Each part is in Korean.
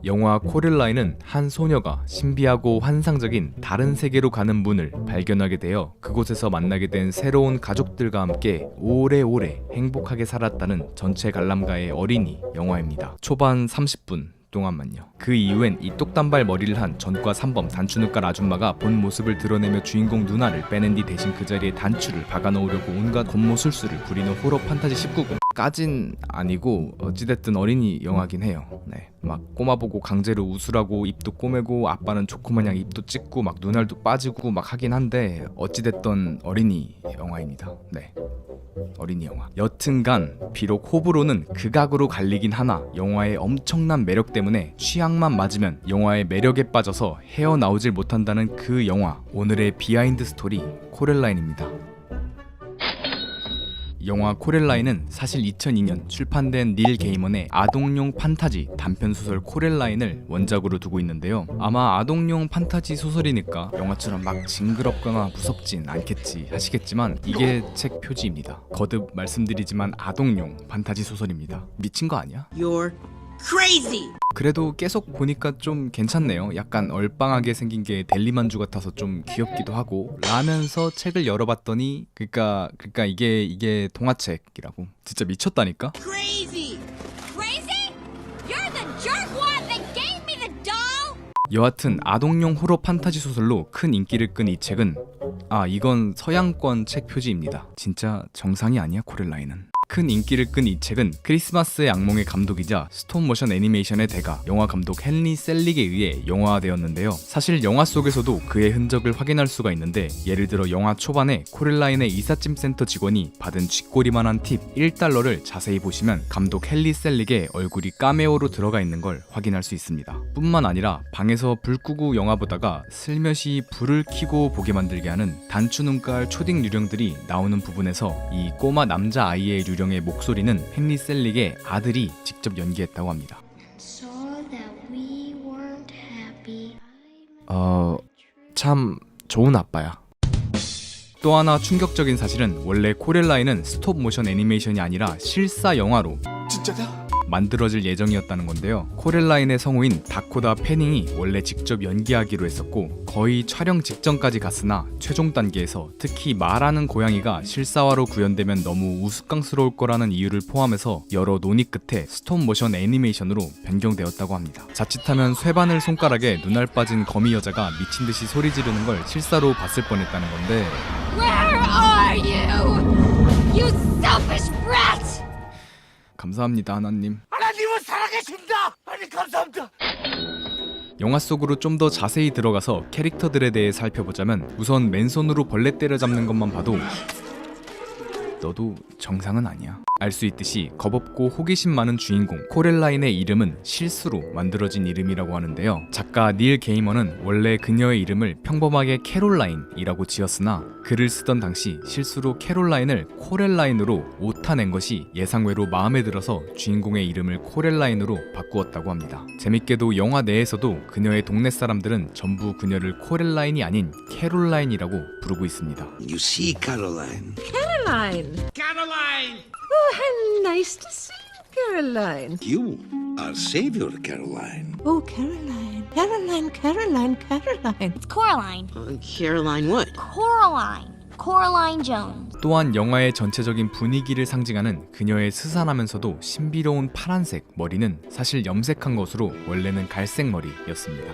영화 코렐라인은 한 소녀가 신비하고 환상적인 다른 세계로 가는 문을 발견하게 되어 그곳에서 만나게 된 새로운 가족들과 함께 오래오래 행복하게 살았다는 전체 관람가의 어린이 영화입니다. 초반 30분 동안만요. 그 이후엔 이 똑단발 머리를 한 전과 3범 단추눈깔 아줌마가 본 모습을 드러내며 주인공 누나를 빼낸 뒤 대신 그 자리에 단추를 박아놓으려고 온갖 곤모술수를 부리는 호러 판타지 19금 까진 아니고 어찌됐든 어린이 영화긴 해요. 네, 막 꼬마 보고 강제로 웃으라고 입도 꼬매고 아빠는 조커마냥 입도 찍고 막 눈알도 빠지고 막 하긴 한데 어찌됐든 어린이 영화입니다. 네, 어린이 영화. 여튼간 비록 호불호는 극악으로 갈리긴 하나 영화의 엄청난 매력 때문에 취향만 맞으면 영화의 매력에 빠져서 헤어나오질 못한다는 그 영화. 오늘의 비하인드 스토리 코렐라인입니다. 영화 코렐라인은 사실 2002년 출판된 닐 게이먼의 아동용 판타지 단편소설 코렐라인을 원작으로 두고 있는데요. 아마 아동용 판타지 소설이니까 영화처럼 막 징그럽거나 무섭진 않겠지 하시겠지만 이게 책 표지입니다. 거듭 말씀드리지만 아동용 판타지 소설입니다. 미친 거 아니야? You're crazy! 그래도 계속 보니까 좀 괜찮네요. 약간 얼빵하게 생긴 게 델리만주 같아서 좀 귀엽기도 하고 라면서 책을 열어봤더니 그러니까 이게 동화책이라고. 진짜 미쳤다니까? Crazy! Crazy? You're the jerkwad that gave me the doll? 여하튼 아동용 호러 판타지 소설로 큰 인기를 끈 이 책은 이건 서양권 책 표지입니다. 진짜 정상이 아니야 코렐라인은. 큰 인기를 끈 이 책은 크리스마스의 악몽의 감독이자 스톱모션 애니메이션의 대가 영화 감독 헨리 셀릭에 의해 영화화되었는데요. 사실 영화 속에서도 그의 흔적을 확인할 수가 있는데 예를 들어 영화 초반에 코렐라인의 이삿짐 센터 직원이 받은 쥐꼬리만한 팁 1달러를 자세히 보시면 감독 헨리 셀릭의 얼굴이 카메오로 들어가 있는 걸 확인할 수 있습니다. 뿐만 아니라 방에서 불 끄고 영화 보다가 슬며시 불을 켜고 보게 만들게 하는 단추 눈깔 초딩 유령들이 나오는 부분에서 이 꼬마 남자 아이의 유령의 목소리는 헨리 셀릭의 아들이 직접 연기했다고 합니다. 참 좋은 아빠야. 또 하나 충격적인 사실은 원래 코렐라인은 스톱 모션 애니메이션이 아니라 실사 영화로 진짜다? 만들어질 예정이었다는 건데요. 코렐라인의 성우인 다코다 패닝이 원래 직접 연기하기로 했었고 거의 촬영 직전까지 갔으나 최종 단계에서 특히 말하는 고양이가 실사화로 구현되면 너무 우스꽝스러울 거라는 이유를 포함해서 여러 논의 끝에 스톱 모션 애니메이션으로 변경되었다고 합니다. 자칫하면 쇠바늘 손가락에 눈알 빠진 거미 여자가 미친 듯이 소리 지르는 걸 실사로 봤을 뻔했다는 건데 Where are you? You selfish brat! 감사합니다 하나님. 하나님은 살아계십니다! 아니 감사합니다! 영화 속으로 좀 더 자세히 들어가서 캐릭터들에 대해 살펴보자면 우선 맨손으로 벌레 때려잡는 것만 봐도 너도 정상은 아니야. 알 수 있듯이 겁없고 호기심 많은 주인공 코렐라인의 이름은 실수로 만들어진 이름이라고 하는데요. 작가 닐 게이먼은 원래 그녀의 이름을 평범하게 캐롤라인이라고 지었으나 글을 쓰던 당시 실수로 캐롤라인을 코렐라인으로 오타낸 것이 예상외로 마음에 들어서 주인공의 이름을 코렐라인으로 바꾸었다고 합니다. 재밌게도 영화 내에서도 그녀의 동네 사람들은 전부 그녀를 코렐라인이 아닌 캐롤라인이라고 부르고 있습니다. You see, Caroline. Caroline. Caroline! Oh, how nice to see you, Caroline. You are Savior, Caroline. Oh, Caroline. Caroline, Caroline, Caroline. It's Coraline. Caroline what? Coraline. Coraline Jones. 또한 영화의 전체적인 분위기를 상징하는 그녀의 스산하면서도 신비로운 파란색 머리는 사실 염색한 것으로 원래는 갈색 머리였습니다.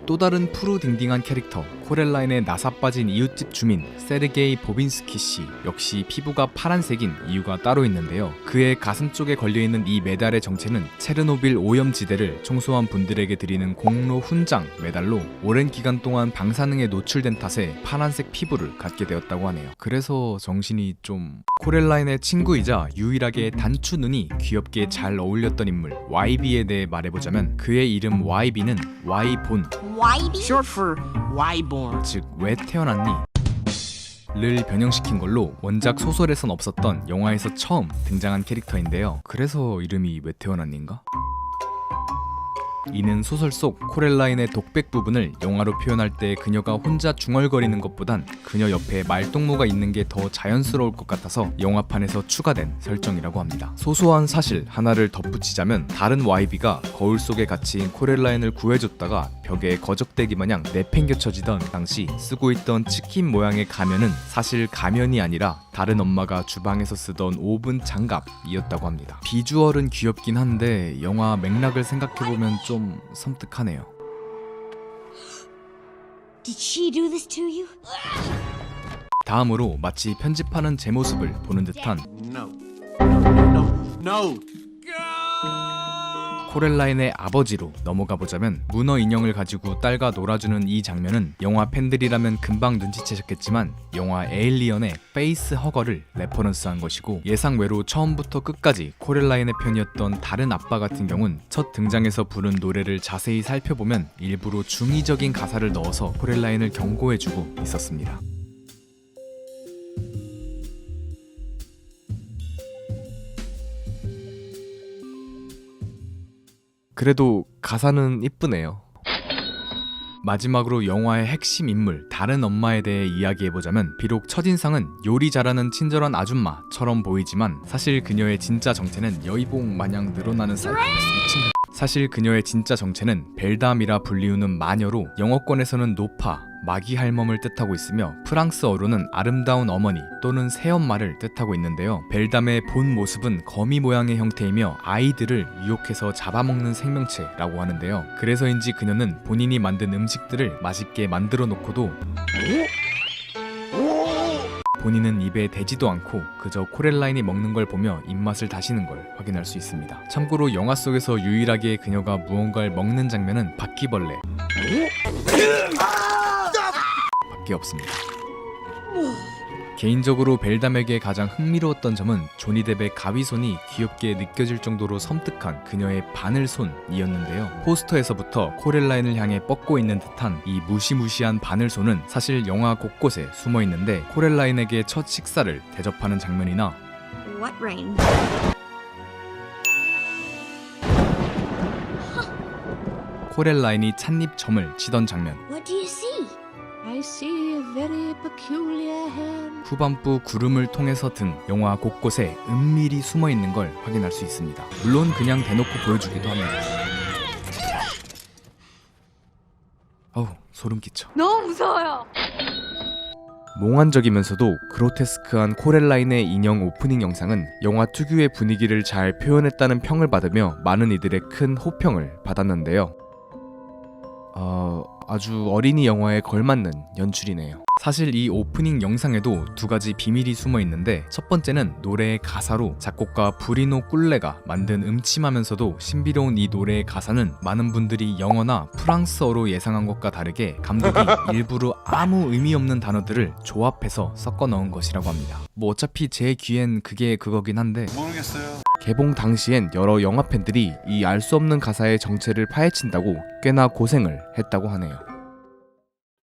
또 다른 푸르딩딩한 캐릭터 코렐라인의 나사 빠진 이웃집 주민 세르게이 보빈스키 씨 역시 피부가 파란색인 이유가 따로 있는데요. 그의 가슴 쪽에 걸려있는 이 메달의 정체는 체르노빌 오염지대를 청소한 분들에게 드리는 공로 훈장 메달로 오랜 기간 동안 방사능에 노출된 탓에 파란색 피부를 갖게 되었다고 하네요. 그래서 정신이 좀... 코렐라인의 친구이자 유일하게 단추 눈이 귀엽게 잘 어울렸던 인물 YB에 대해 말해보자면 그의 이름 YB는 Y본 YB? Short for Y-born. 즉 왜 태어났니? 를 변형시킨 걸로 원작 소설에선 없었던 영화에서 처음 등장한 캐릭터인데요. 그래서 이름이 왜 태어났는가? 이는 소설 속 코렐라인의 독백 부분을 영화로 표현할 때 그녀가 혼자 중얼거리는 것보단 그녀 옆에 말동무가 있는 게 더 자연스러울 것 같아서 영화판에서 추가된 설정이라고 합니다. 소소한 사실 하나를 덧붙이자면 다른 YB가 거울 속에 갇힌 코렐라인을 구해줬다가 벽에 거적대기 마냥 내팽겨쳐지던 당시 쓰고 있던 치킨 모양의 가면은 사실 가면이 아니라 다른 엄마가 주방에서 쓰던 오븐 장갑이었다고 합니다. 비주얼은 귀엽긴 한데 영화 맥락을 생각해보면 좀 섬뜩하네요. Did she do this to you? 다음으로 마치 편집하는 제 모습을 보는 듯한 No. No. No. 코렐라인의 아버지로 넘어가 보자면 문어 인형을 가지고 딸과 놀아주는 이 장면은 영화 팬들이라면 금방 눈치채셨겠지만 영화 에일리언의 페이스 허거를 레퍼런스한 것이고 예상외로 처음부터 끝까지 코렐라인의 편이었던 다른 아빠 같은 경우는 첫 등장에서 부른 노래를 자세히 살펴보면 일부러 중의적인 가사를 넣어서 코렐라인을 경고해주고 있었습니다. 그래도 가사는 이쁘네요. 마지막으로 영화의 핵심 인물 다른 엄마에 대해 이야기해보자면 비록 첫인상은 요리 잘하는 친절한 아줌마처럼 보이지만 사실 그녀의 진짜 정체는 여의봉 마냥 늘어나는 사실 그녀의 진짜 정체는 벨담이라 불리우는 마녀로 영어권에서는 노파, 마기 할멈을 뜻하고 있으며 프랑스어로는 아름다운 어머니 또는 새엄마를 뜻하고 있는데요. 벨담의 본 모습은 거미 모양의 형태이며 아이들을 유혹해서 잡아먹는 생명체라고 하는데요. 그래서인지 그녀는 본인이 만든 음식들을 맛있게 만들어 놓고도 본인은 입에 대지도 않고 그저 코렐라인이 먹는 걸 보며 입맛을 다시는 걸 확인할 수 있습니다. 참고로 영화 속에서 유일하게 그녀가 무언가를 먹는 장면은 바퀴벌레 밖에 없습니다. 개인적으로 벨담에게 가장 흥미로웠던 점은 조니 뎁의 가위손이 귀엽게 느껴질 정도로 섬뜩한 그녀의 바늘손이었는데요. 포스터에서부터 코렐라인을 향해 뻗고 있는 듯한 이 무시무시한 바늘손은 사실 영화 곳곳에 숨어 있는데 코렐라인에게 첫 식사를 대접하는 장면이나 What rain? 코렐라인이 찻잎점을 치던 장면, What do you see? I see a very peculiar hand. 후반부 구름을 통해서 등 영화 곳곳에 은밀히 숨어 있는 걸 확인할 수 있습니다. 물론 그냥 대놓고 보여주기도 합니다. 어우, 소름 끼쳐. 너무 무서워요. 몽환적이면서도 그로테스크한 코렐라인의 인형 오프닝 영상은 영화 특유의 분위기를 잘 표현했다는 평을 받으며 많은 이들의 큰 호평을 받았는데요. 아주 어린이 영화에 걸맞는 연출이네요. 사실 이 오프닝 영상에도 두 가지 비밀이 숨어 있는데 첫 번째는 노래의 가사로 작곡가 브리노 꿀레가 만든 음침하면서도 신비로운 이 노래의 가사는 많은 분들이 영어나 프랑스어로 예상한 것과 다르게 감독이 일부러 아무 의미 없는 단어들을 조합해서 섞어 넣은 것이라고 합니다. 뭐 어차피 제 귀엔 그게 그거긴 한데 모르겠어요. 개봉 당시엔 여러 영화 팬들이 이 알 수 없는 가사의 정체를 파헤친다고 꽤나 고생을 했다고 하네요.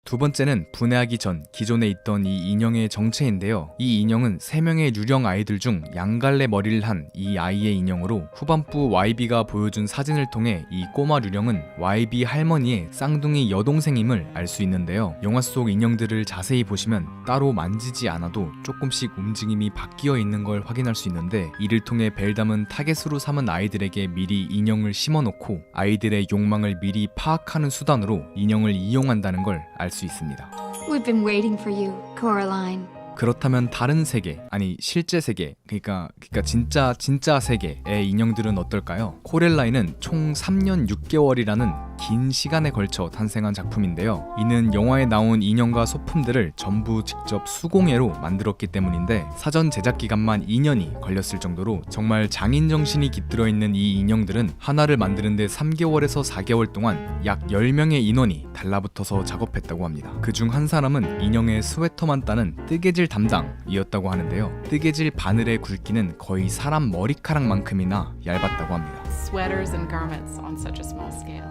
두 번째는 분해하기 전 기존에 있던 이 인형의 정체인데요. 이 인형은 3명의 유령 아이들 중 양갈래 머리를 한 이 아이의 인형으로 후반부 YB가 보여준 사진을 통해 이 꼬마 유령은 YB 할머니의 쌍둥이 여동생임을 알 수 있는데요. 영화 속 인형들을 자세히 보시면 따로 만지지 않아도 조금씩 움직임이 바뀌어 있는 걸 확인할 수 있는데 이를 통해 벨담은 타겟으로 삼은 아이들에게 미리 인형을 심어놓고 아이들의 욕망을 미리 파악하는 수단으로 인형을 이용한다는 걸 알 수 있습니다. We've been waiting for you, Coraline. 그렇다면 다른 세계, 아니 실제 세계, 그러니까 진짜 세계의 인형들은 어떨까요? 코렐라인은 총 3년 6개월이라는 긴 시간에 걸쳐 탄생한 작품인데요. 이는 영화에 나온 인형과 소품들을 전부 직접 수공예로 만들었기 때문인데 사전 제작 기간만 2년이 걸렸을 정도로 정말 장인 정신이 깃들어 있는 이 인형들은 하나를 만드는데 3개월에서 4개월 동안 약 10명의 인원이 달라붙어서 작업했다고 합니다. 그중 한 사람은 인형의 스웨터만 따는 뜨개질 담당이었다고 하는데요. 뜨개질 바늘의 굵기는 거의 사람 머리카락만큼이나 얇았다고 합니다. Sweaters and garments on such a small scale.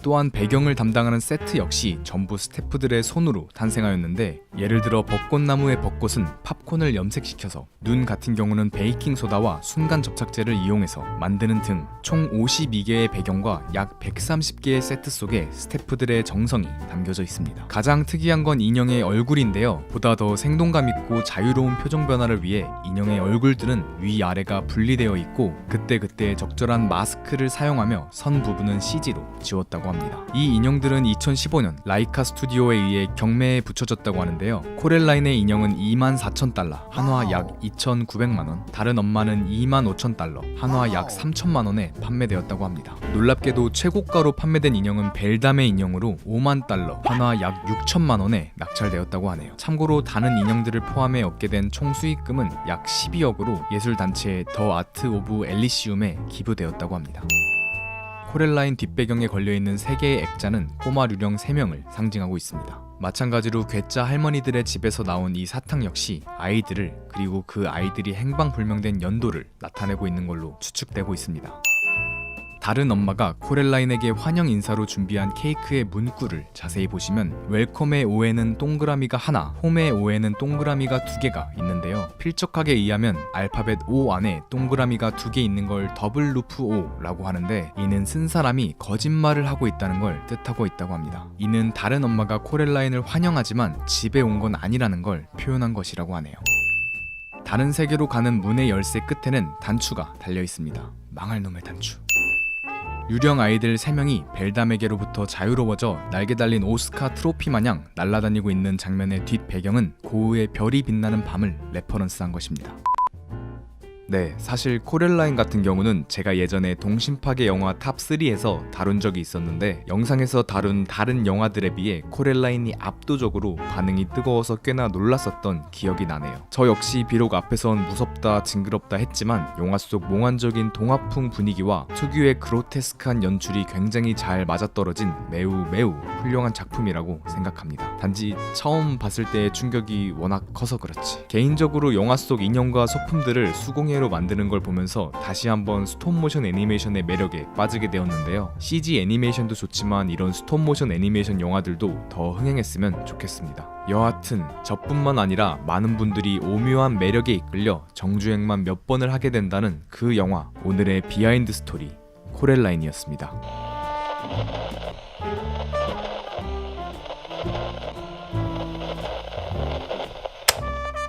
또한 배경을 담당하는 세트 역시 전부 스태프들의 손으로 탄생하였는데, 예를 들어 벚꽃나무의 벚꽃은 팝콘을 염색시켜서, 눈 같은 경우는 베이킹소다와 순간 접착제를 이용해서 만드는 등 총 52개의 배경과 약 130개의 세트 속에 스태프들의 정성이 담겨져 있습니다. 가장 특이한 건 인형의 얼굴인데요. 보다 더 생동감 있고 자유로운 표정 변화를 위해 인형의 얼굴들은 위아래가 분리되어 있고 그때그때 적절한 마스크를 사용하며 선 부분은 CG로 지웠다고 합니다. 이 인형들은 2015년 라이카 스튜디오에 의해 경매에 붙여졌다고 하는데요. 코렐라인의 인형은 24,000달러, 한화 약 2,900만원, 다른 엄마는 25,000달러, 한화 약 3,000만원에 판매되었다고 합니다. 놀랍게도 최고가로 판매된 인형은 벨담의 인형으로 5만 달러, 한화 약 6천만원에 낙찰되었다고 하네요. 참고로 다른 인형들을 포함해 얻게 된 총 수익금은 약 12억으로 예술단체 더 아트 오브 엘리시움에 기부되었다고 합니다. 코렐라인 뒷배경에 걸려있는 3개의 액자는 꼬마 유령 3명을 상징하고 있습니다. 마찬가지로 괴짜 할머니들의 집에서 나온 이 사탕 역시 아이들을, 그리고 그 아이들이 행방불명된 연도를 나타내고 있는 걸로 추측되고 있습니다. 다른 엄마가 코렐라인에게 환영 인사로 준비한 케이크의 문구를 자세히 보시면 웰컴의 O에는 동그라미가 하나, 홈의 O에는 동그라미가 2개가 있는데요. 필적하게 의하면 알파벳 O 안에 동그라미가 2개 있는 걸 더블 루프 O라고 하는데, 이는 쓴 사람이 거짓말을 하고 있다는 걸 뜻하고 있다고 합니다. 이는 다른 엄마가 코렐라인을 환영하지만 집에 온 건 아니라는 걸 표현한 것이라고 하네요. 다른 세계로 가는 문의 열쇠 끝에는 단추가 달려 있습니다. 망할 놈의 단추. 유령 아이들 3명이 벨담에게로부터 자유로워져 날개 달린 오스카 트로피 마냥 날아다니고 있는 장면의 뒷 배경은 고흐의 별이 빛나는 밤을 레퍼런스한 것입니다. 네, 사실 코렐라인 같은 경우는 제가 예전에 동심파괴 영화 탑3에서 다룬 적이 있었는데, 영상에서 다룬 다른 영화들에 비해 코렐라인이 압도적으로 반응이 뜨거워서 꽤나 놀랐었던 기억이 나네요. 저 역시 비록 앞에선 무섭다 징그럽다 했지만 영화 속 몽환적인 동화풍 분위기와 특유의 그로테스크한 연출이 굉장히 잘 맞아떨어진 매우 훌륭한 작품이라고 생각합니다. 단지 처음 봤을 때의 충격이 워낙 커서 그렇지. 개인적으로 영화 속 인형과 소품들을 수공예로 만드는 걸 보면서 다시 한번 스톱모션 애니메이션의 매력에 빠지게 되었는데요. CG 애니메이션도 좋지만 이런 스톱모션 애니메이션 영화들도 더 흥행했으면 좋겠습니다. 여하튼 저뿐만 아니라 많은 분들이 오묘한 매력에 이끌려 정주행만 몇 번을 하게 된다는 그 영화, 오늘의 비하인드 스토리 코렐라인이었습니다.